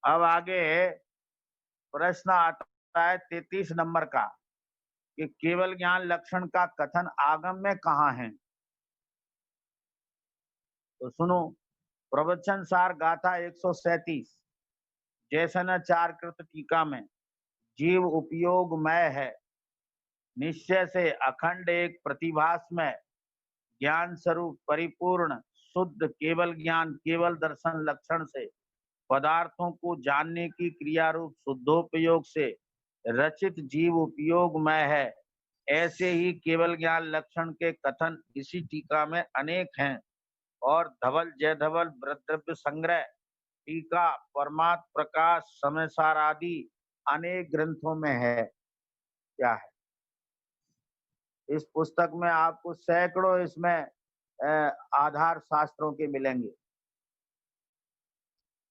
अब आगे प्रश्न आता है 33 नंबर का कि केवल ज्ञान लक्षण का कथन आगम में कहाँ है। तो सुनो, प्रवचन सार गाथा 137 जैसे न चार कृत टीका में जीव उपयोगमय है, निश्चय से अखंड एक प्रतिभास में ज्ञान स्वरूप परिपूर्ण शुद्ध केवल ज्ञान केवल दर्शन लक्षण से पदार्थों को जानने की क्रिया रूप शुद्धोपयोग से रचित जीव उपयोगमय है। ऐसे ही केवल ज्ञान लक्षण के कथन इसी टीका में अनेक हैं और धवल जय धवल द्रव्य संग्रह टीका परमात्म प्रकाश समयसार आदि अनेक ग्रंथों में है। क्या है इस पुस्तक में आपको सैकड़ों इसमें आधार शास्त्रों के मिलेंगे।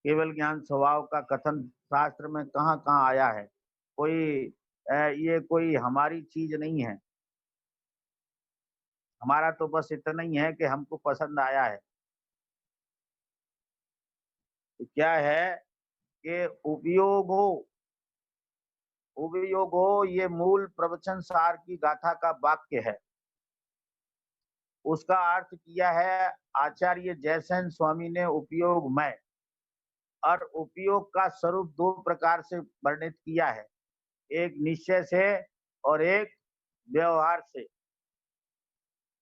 केवल ज्ञान स्वभाव का कथन शास्त्र में कहाँ कहाँ आया है। कोई ये कोई हमारी चीज नहीं है, हमारा तो बस इतना ही है कि हमको पसंद आया है। तो क्या है कि उपयोग हो ये मूल प्रवचन सार की गाथा का वाक्य है। उसका अर्थ किया है आचार्य जयसेन स्वामी ने उपयोगमय, और उपयोग का स्वरूप दो प्रकार से वर्णित किया है, एक निश्चय से और एक व्यवहार से।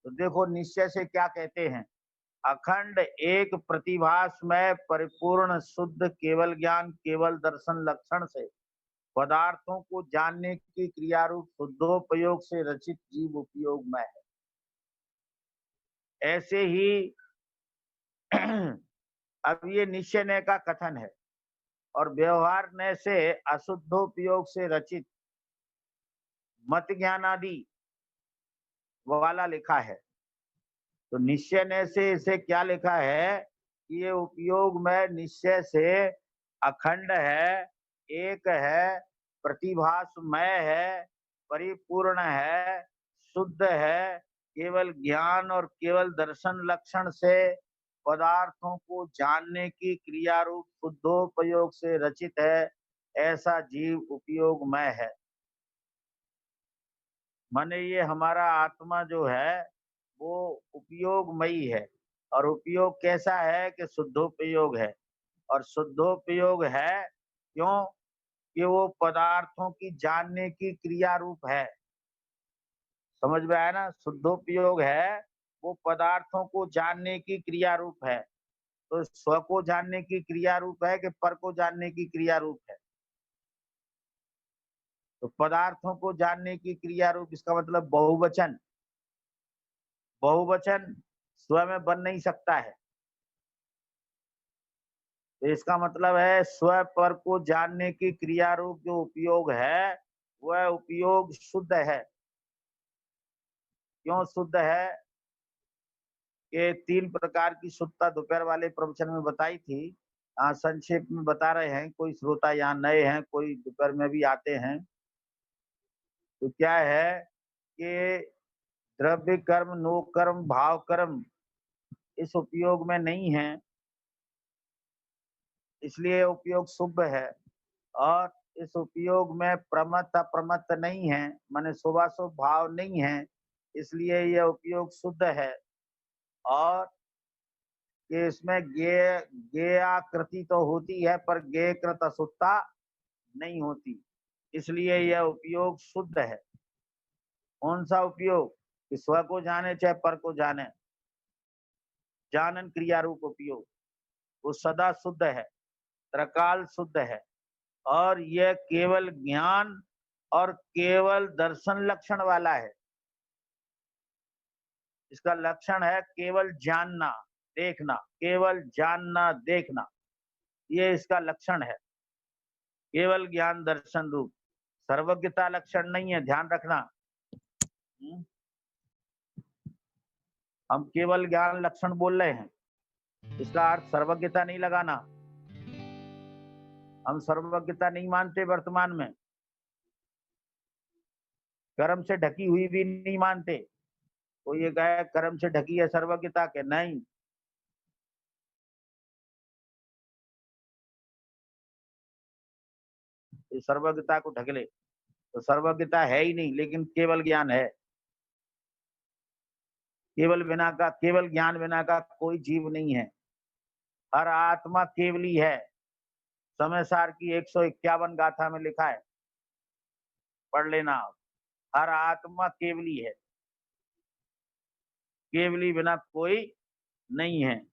तो देखो निश्चय से क्या कहते हैं, अखंड एक प्रतिभास में परिपूर्ण शुद्ध केवल ज्ञान केवल दर्शन लक्षण से पदार्थों को जानने की क्रिया रूप शुद्धोपयोग से रचित जीव उपयोग में है। ऐसे ही अब ये निश्चय ने का कथन है और व्यवहार ने से अशुद्धोपयोग से रचित मत ज्ञान आदि वाला लिखा है। तो निश्चय ने से इसे क्या लिखा है कि ये उपयोग में निश्चय से अखंड है, एक है, प्रतिभासमय है, परिपूर्ण है, शुद्ध है, केवल ज्ञान और केवल दर्शन लक्षण से पदार्थों को जानने की क्रिया रूप शुद्धोपयोग से रचित है। ऐसा जीव उपयोगमय है। माने ये हमारा आत्मा जो है वो उपयोगमयी है, और उपयोग कैसा है कि शुद्धोपयोग है, और शुद्धोपयोग है क्यों कि वो पदार्थों की जानने की क्रिया रूप है। समझ में आया ना, शुद्धोपयोग है वो पदार्थों को जानने की क्रिया रूप है। तो स्व को जानने की क्रिया रूप है कि पर को जानने की क्रिया रूप है। तो पदार्थों को जानने की क्रिया रूप इसका मतलब बहुवचन, बहुवचन स्व में बन नहीं सकता है। तो इसका मतलब है स्व पर को जानने की क्रिया रूप जो उपयोग है वह उपयोग शुद्ध है। क्यों शुद्ध है कि तीन प्रकार की शुद्धता दोपहर वाले प्रवचन में बताई थी, संक्षेप में बता रहे हैं। कोई श्रोता यहाँ नए हैं, कोई दोपहर में भी आते हैं। तो क्या है कि द्रव्य कर्म नो कर्म भाव कर्म इस उपयोग में नहीं है, इसलिए उपयोग शुभ है। और इस उपयोग में प्रमत्त अप्रमत्त नहीं है, माने शुभाशुभ भाव नहीं है, इसलिए यह उपयोग शुद्ध है। और कि इसमें गेयाकृति तो होती है पर गेय कृत अशुद्धता नहीं होती, इसलिए यह उपयोग शुद्ध है। कौन सा उपयोग कि स्व को जाने चाहे पर को जाने, जानन क्रिया रूप उपयोग वो सदा शुद्ध है, त्रकाल शुद्ध है। और यह केवल ज्ञान और केवल दर्शन लक्षण वाला है। इसका लक्षण है केवल जानना देखना, केवल जानना देखना, ये इसका लक्षण है। केवल ज्ञान दर्शन रूप, सर्वज्ञता लक्षण नहीं है, ध्यान रखना। हम केवल ज्ञान लक्षण बोल रहे हैं, इसका अर्थ सर्वज्ञता नहीं लगाना। हम सर्वज्ञता नहीं मानते वर्तमान में, कर्म से ढकी हुई भी नहीं मानते। तो ये कहे कर्म से ढकी है सर्वज्ञता के, नहीं। ये सर्वज्ञता को ढक ले, तो सर्वज्ञता है ही नहीं, लेकिन केवल ज्ञान है। केवल ज्ञान बिना का कोई जीव नहीं है। हर आत्मा केवली है। समय सार की 151 गाथा में लिखा है, पढ़ लेना आप। हर आत्मा केवली है, केवली बिना कोई नहीं है।